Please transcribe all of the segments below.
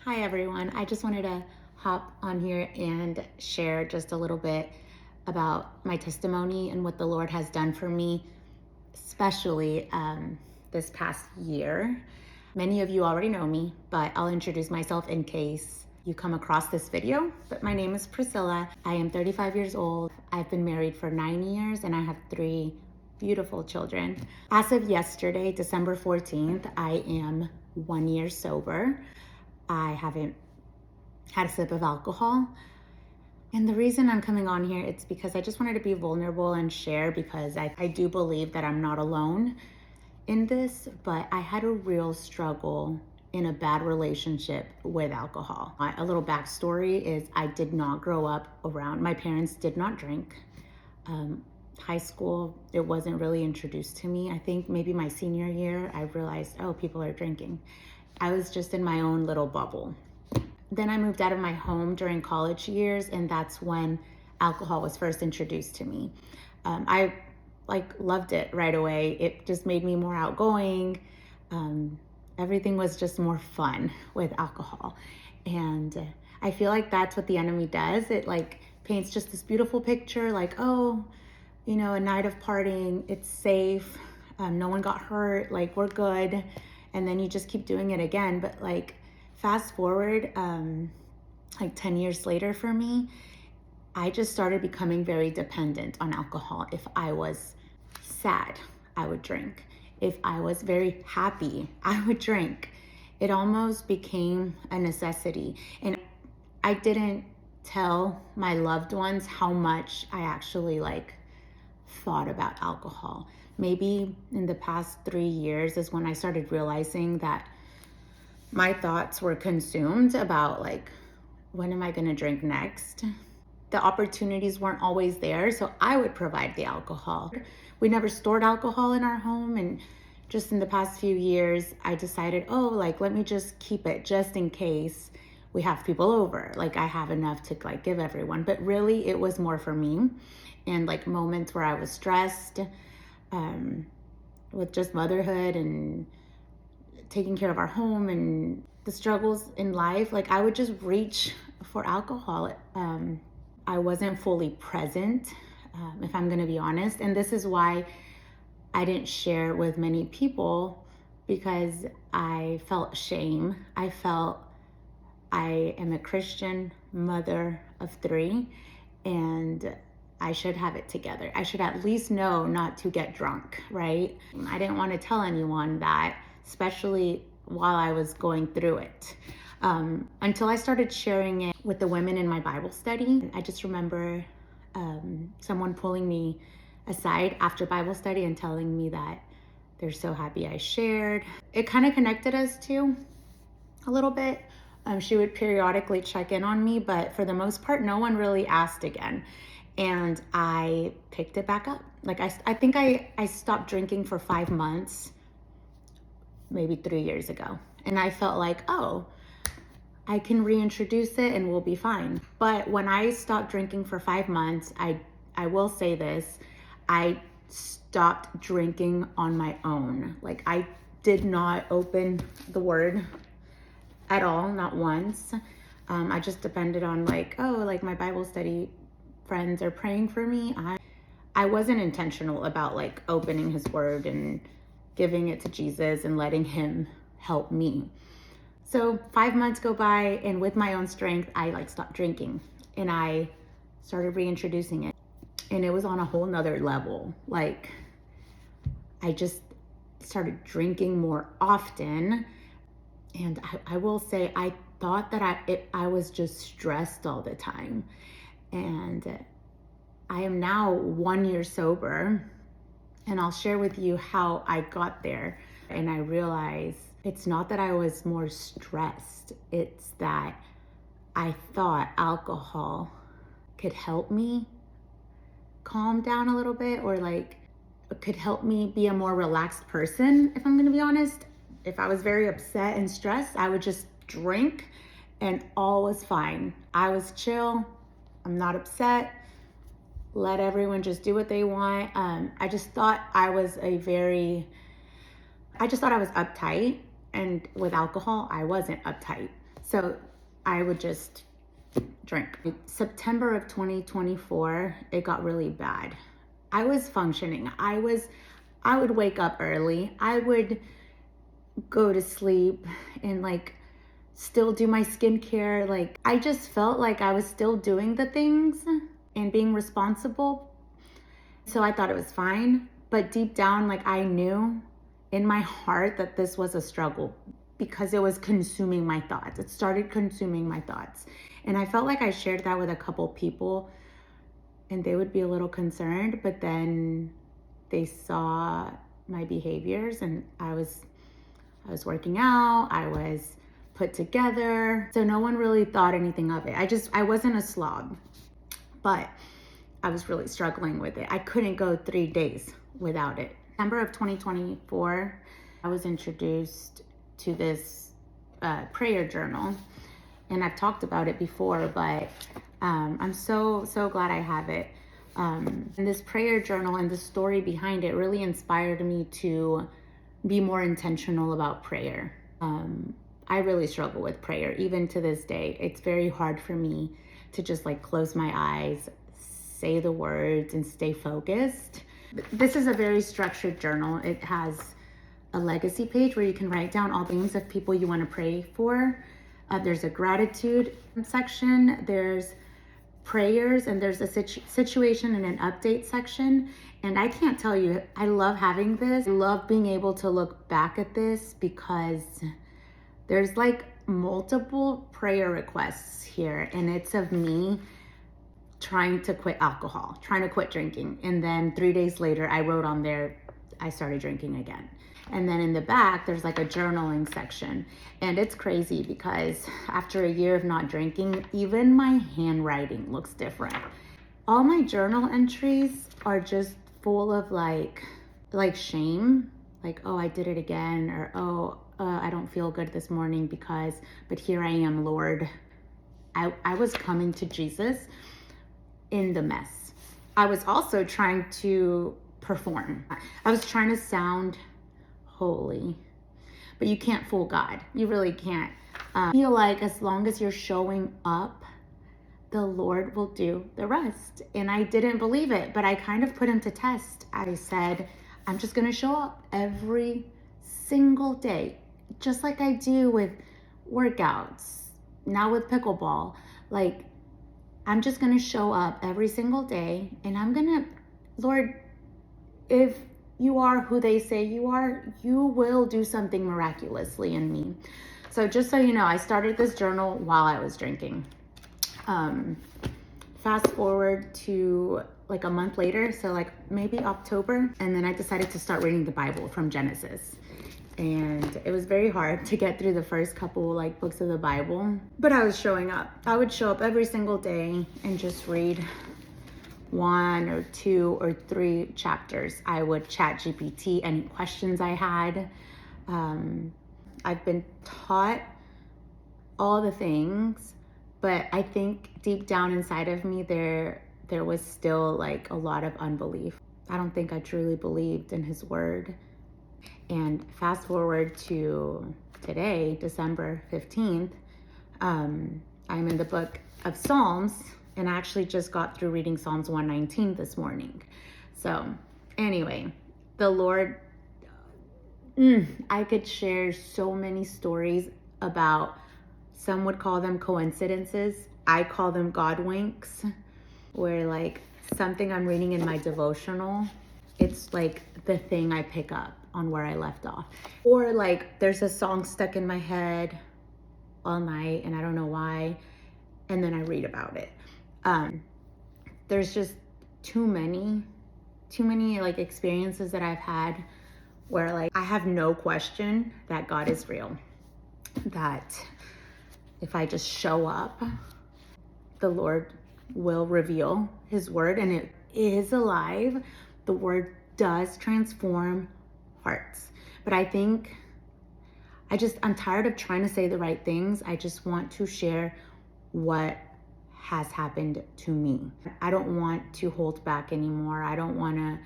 Hi everyone. I just wanted to hop on here and share just a little bit about my testimony and what the Lord has done for me, especially this past year. Many of you already know me, but I'll introduce myself in case you come across this video. But my name is Priscilla. I am 35 years old. I've been married for 9 years and I have 3 beautiful children. As of yesterday, December 14th, I am 1 year sober. I haven't had a sip of alcohol. And the reason I'm coming on here, it's because I just wanted to be vulnerable and share, because I do believe that I'm not alone in this, but I had a real struggle in a bad relationship with alcohol. A little backstory is I did not grow up around, my parents did not drink. High school, it wasn't really introduced to me. I think maybe my senior year, I realized, oh, people are drinking. I was just in my own little bubble. Then I moved out of my home during college years, and that's when alcohol was first introduced to me. I loved it right away. It just made me more outgoing. Everything was just more fun with alcohol. And I feel like that's what the enemy does. It paints just this beautiful picture, like, oh, a night of partying, it's safe. No one got hurt, we're good. And then you just keep doing it again. But fast forward, 10 years later for me, I just started becoming very dependent on alcohol. If I was sad, I would drink. If I was very happy, I would drink. It almost became a necessity. And I didn't tell my loved ones how much I actually thought about alcohol. Maybe in the past 3 years is when I started realizing that my thoughts were consumed about when am I gonna drink next? The opportunities weren't always there, so I would provide the alcohol. We never stored alcohol in our home, and just in the past few years, I decided, let me just keep it just in case we have people over. I have enough to give everyone. But really, it was more for me. And moments where I was stressed with just motherhood and taking care of our home and the struggles in life, I would just reach for alcohol. I wasn't fully present, if I'm gonna be honest. And this is why I didn't share with many people, because I felt shame. I felt I am a Christian mother of 3, and I should have it together. I should at least know not to get drunk, right? I didn't want to tell anyone that, especially while I was going through it. Until I started sharing it with the women in my Bible study. I just remember someone pulling me aside after Bible study and telling me that they're so happy I shared. It kind of connected us too, a little bit. She would periodically check in on me, but for the most part, no one really asked again. And I picked it back up. I think I stopped drinking for 5 months, maybe 3 years ago. And I felt oh, I can reintroduce it and we'll be fine. But when I stopped drinking for 5 months, I will say this, I stopped drinking on my own. I did not open the word at all, not once. I just depended on my Bible study friends are praying for me. I wasn't intentional about opening his word and giving it to Jesus and letting him help me. So 5 months go by, and with my own strength, I stopped drinking and I started reintroducing it. And it was on a whole nother level. I just started drinking more often. And I will say, I thought that I was just stressed all the time. And I am now 1 year sober, and I'll share with you how I got there. And I realized it's not that I was more stressed, it's that I thought alcohol could help me calm down a little bit, or could help me be a more relaxed person, if I'm gonna be honest. If I was very upset and stressed, I would just drink and all was fine. I was chill, I'm not upset, let everyone just do what they want. I just thought I was uptight, and with alcohol, I wasn't uptight. So I would just drink. September of 2024, it got really bad. I was functioning. I would wake up early. I would go to sleep and like still do my skincare. Like I just felt like I was still doing the things and being responsible. So I thought it was fine. But deep down, like I knew in my heart that this was a struggle because it was consuming my thoughts. It started consuming my thoughts. And I felt like I shared that with a couple people and they would be a little concerned, but then they saw my behaviors and I was working out, I was put together. So no one really thought anything of it. I wasn't a slob, but I was really struggling with it. I couldn't go 3 days without it. September of 2024, I was introduced to this prayer journal, and I've talked about it before, but I'm so glad I have it. And this prayer journal and the story behind it really inspired me to be more intentional about prayer. I really struggle with prayer, even to this day. It's very hard for me to just like close my eyes, say the words, and stay focused. This is a very structured journal. It has a legacy page where you can write down all the names of people you want to pray for. There's a gratitude section, there's prayers, and there's a situation and an update section. And I can't tell you, I love having this. I love being able to look back at this because there's like multiple prayer requests here, and it's of me trying to quit alcohol, trying to quit drinking. And then 3 days later, I wrote on there, I started drinking again. And then in the back, there's like a journaling section. And it's crazy because after a year of not drinking, even my handwriting looks different. All my journal entries are just full of like shame. Like, oh, I did it again. Or, oh, I don't feel good this morning because, but here I am, Lord. I was coming to Jesus in the mess. I was also trying to perform. I was trying to sound holy, but you can't fool God. You really can't. I feel like as long as you're showing up, the Lord will do the rest. And I didn't believe it, but I kind of put him to test. I said, I'm just going to show up every single day, just like I do with workouts, now with pickleball. Like, I'm just going to show up every single day, and I'm going to, Lord, if you are who they say you are, you will do something miraculously in me. So just so you know, I started this journal while I was drinking. Fast forward to like a month later, so like maybe October, and then I decided to start reading the Bible from Genesis. And it was very hard to get through the first couple like books of the Bible, but I was showing up. I would show up every single day and just read 1 or 2 or 3 chapters. I would chat GPT any questions I had. I've been taught all the things, but I think deep down inside of me there was still like a lot of unbelief. I don't think I truly believed in his word. And fast forward to today, December 15th, I'm in the book of Psalms, and I actually just got through reading Psalms 119 this morning. So anyway, the Lord, I could share so many stories about, some would call them coincidences. I call them God winks, where like something I'm reading in my devotional, it's like the thing I pick up on where I left off. Or like there's a song stuck in my head all night and I don't know why, and then I read about it. There's just too many like experiences that I've had where like I have no question that God is real, that if I just show up, the Lord will reveal his word, and it is alive. The word does transform hearts. But I think I'm tired of trying to say the right things. I just want to share what has happened to me. I don't want to hold back anymore. I don't want to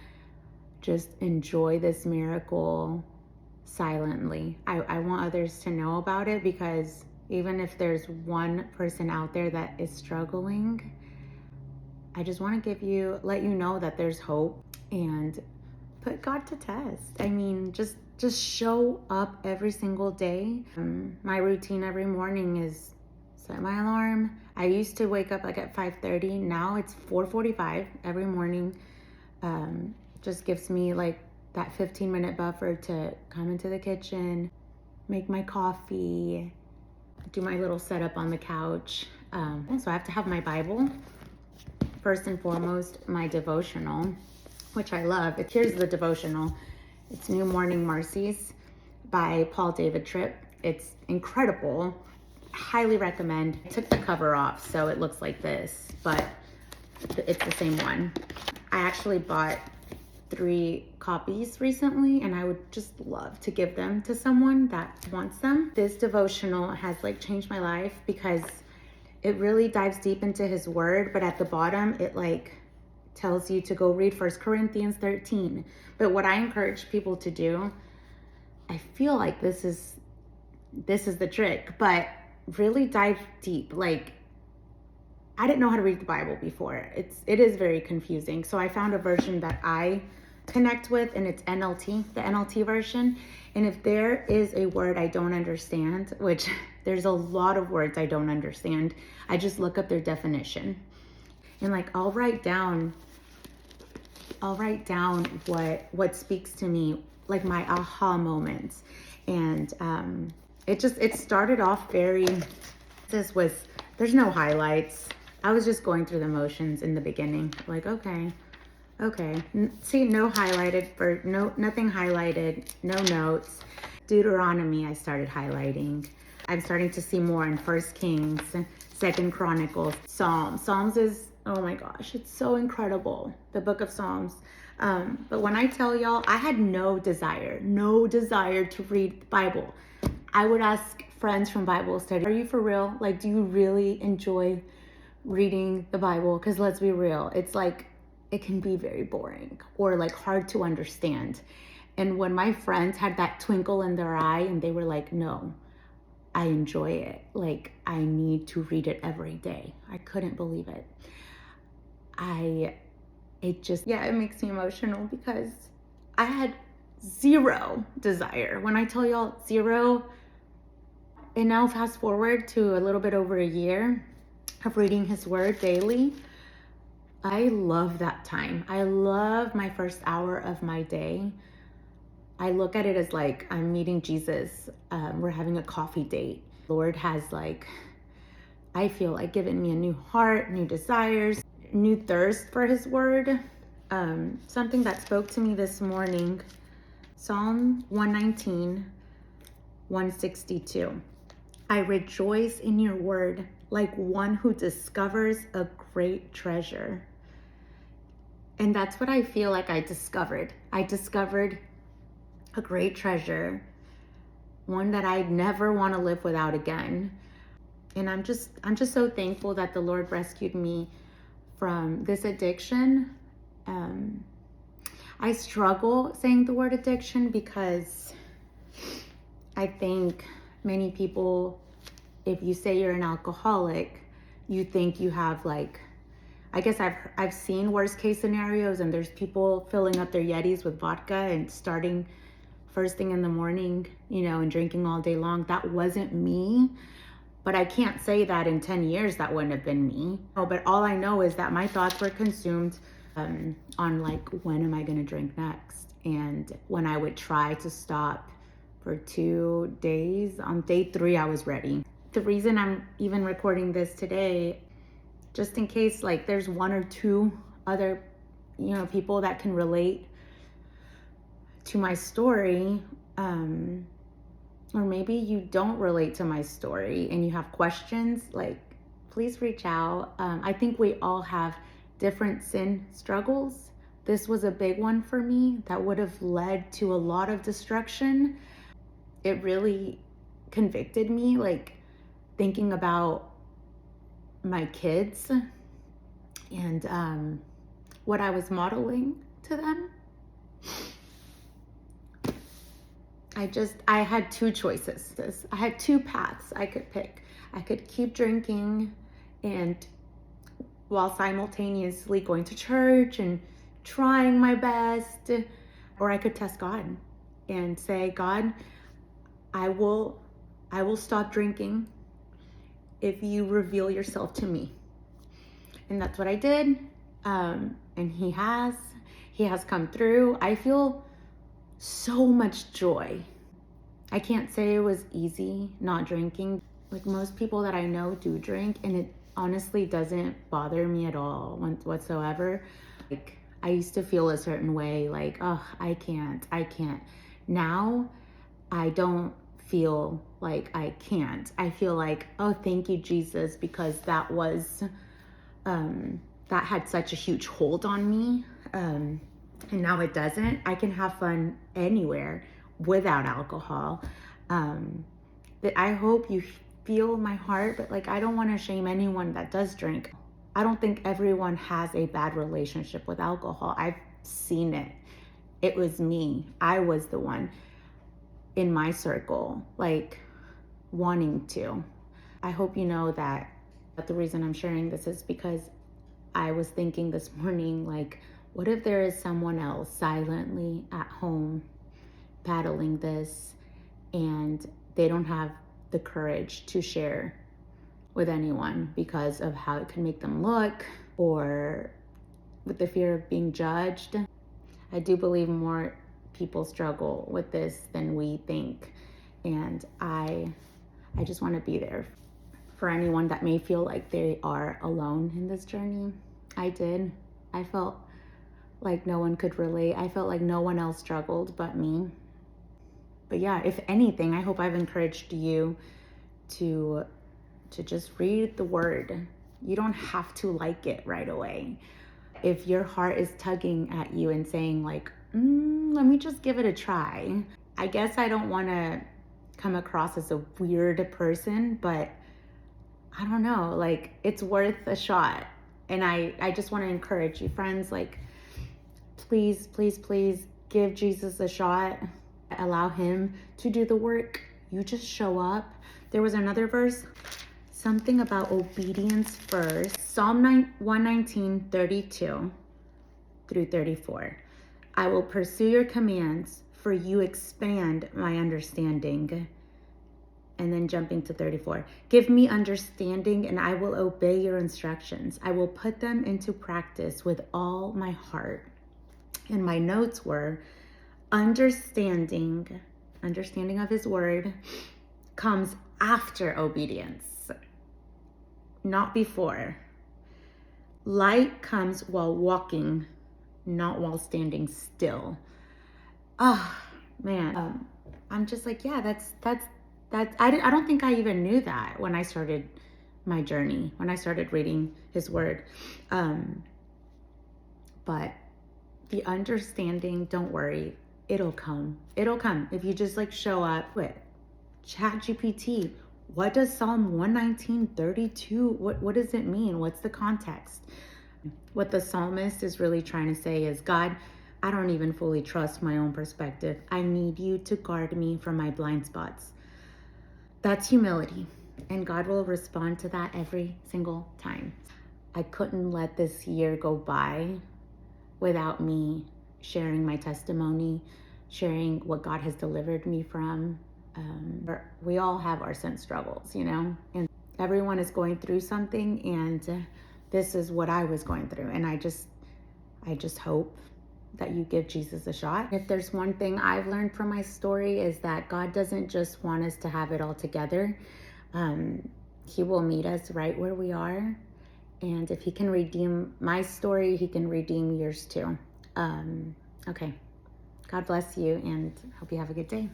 just enjoy this miracle silently. I want others to know about it because Even if there's one person out there that is struggling, I just want to let you know that there's hope, and put God to test. I mean, just show up every single day. My routine every morning is set my alarm. I used to wake up like at 5:30. Now it's 4:45 every morning. Just gives me like that 15-minute buffer to come into the kitchen, make my coffee, do my little setup on the couch. So I have to have my Bible. First and foremost, my devotional, which I love. Here's the devotional. It's New Morning Mercies by Paul David Tripp. It's incredible. Highly recommend. I took the cover off, so it looks like this, but it's the same one. I actually bought 3 copies recently, and I would just love to give them to someone that wants them. This devotional has like changed my life because it really dives deep into his word, but at the bottom it like tells you to go read 1 Corinthians 13. But what I encourage people to do, I feel like this is the trick, but really dive deep. Like, I didn't know how to read the Bible before. It is very confusing. So I found a version that I connect with, and it's NLT, the NLT version. And if there is a word I don't understand, which there's a lot of words I don't understand, I just look up their definition. And like I'll write down what speaks to me, like my aha moments. And it started off there's no highlights. I was just going through the motions in the beginning, like okay. See, nothing highlighted, no notes. Deuteronomy I started highlighting. I'm starting to see more in 1 Kings, 2 Chronicles, Psalms is, oh my gosh, it's so incredible, the book of Psalms. But when I tell y'all, I had no desire to read the Bible. I would ask friends from Bible study, are you for real? Like, do you really enjoy reading the Bible? Because let's be real, it's like, it can be very boring or like hard to understand. And when my friends had that twinkle in their eye and they were like, no, I enjoy it. Like, I need to read it every day. I couldn't believe it. It makes me emotional because I had zero desire. When I tell y'all zero, and now fast forward to a little bit over a year of reading his word daily, I love that time. I love my first hour of my day. I look at it as like I'm meeting Jesus. We're having a coffee date. Lord has I feel like given me a new heart, new desires, new thirst for his word. Something that spoke to me this morning, Psalm 119, 162. I rejoice in your word like one who discovers a great treasure. And that's what I feel like I discovered. I discovered a great treasure, one that I'd never want to live without again. And I'm just so thankful that the Lord rescued me from this addiction. I struggle saying the word addiction because I think many people, if you say you're an alcoholic, you think you have I guess I've seen worst case scenarios, and there's people filling up their Yetis with vodka and starting first thing in the morning, and drinking all day long. That wasn't me, but I can't say that in 10 years that wouldn't have been me. But all I know is that my thoughts were consumed on when am I gonna drink next? And when I would try to stop for 2 days, on day 3 I was ready. The reason I'm even recording this today, just in case there's 1 or 2 other people that can relate to my story, or maybe you don't relate to my story and you have questions, please reach out. I think we all have different sin struggles. This was a big one for me that would have led to a lot of destruction. It really convicted me, thinking about my kids and what I was modeling to them. I had two choices. I had two paths I could pick. I could keep drinking and while simultaneously going to church and trying my best, or I could test God and say, God, I will stop drinking if you reveal yourself to me. And that's what I did. And he has come through. I feel so much joy. I can't say it was easy not drinking. Like most people that I know do drink, and it honestly doesn't bother me at all whatsoever. Like I used to feel a certain way, like, oh, I can't. Now I don't feel like I can't. I feel like, oh, thank you, Jesus, because that had such a huge hold on me. And now it doesn't. I can have fun anywhere without alcohol. But I hope you feel my heart, but like, I don't want to shame anyone that does drink. I don't think everyone has a bad relationship with alcohol. I've seen it. It was me. I was the one in my circle, like wanting to. I hope you know that the reason I'm sharing this is because I was thinking this morning, like, what if there is someone else silently at home battling this and they don't have the courage to share with anyone because of how it can make them look or with the fear of being judged? I do believe more people struggle with this than we think. And I just want to be there for anyone that may feel like they are alone in this journey. I did. I felt like no one could relate. I felt like no one else struggled but me. But yeah, if anything, I hope I've encouraged you to just read the word. You don't have to like it right away. If your heart is tugging at you and saying like, let me just give it a try. I guess I don't want to come across as a weird person, but I don't know, like it's worth a shot. And I just want to encourage you, friends, like please give Jesus a shot. Allow him to do the work. You just show up. There was another verse, something about obedience first. Psalm 119, 32 through 34. I will pursue your commands, for you expand my understanding. And then jumping to 34. Give me understanding and I will obey your instructions. I will put them into practice with all my heart. And my notes were, understanding of his word comes after obedience, not before. Light comes while walking, not while standing still. Man, I'm just like, yeah, that's I don't think I even knew that when I started my journey, when I started reading his word. But the understanding, don't worry, it'll come. If you just like show up with ChatGPT. What does Psalm 119:32? What does it mean? What's the context? What the psalmist is really trying to say is, God, I don't even fully trust my own perspective. I need you to guard me from my blind spots. That's humility, and God will respond to that every single time. I couldn't let this year go by without me sharing my testimony, sharing what God has delivered me from. We all have our sin struggles, and everyone is going through something, and this is what I was going through. And I just hope that you give Jesus a shot. If there's one thing I've learned from my story is that God doesn't just want us to have it all together. He will meet us right where we are. And if he can redeem my story, he can redeem yours too. Okay. God bless you and hope you have a good day.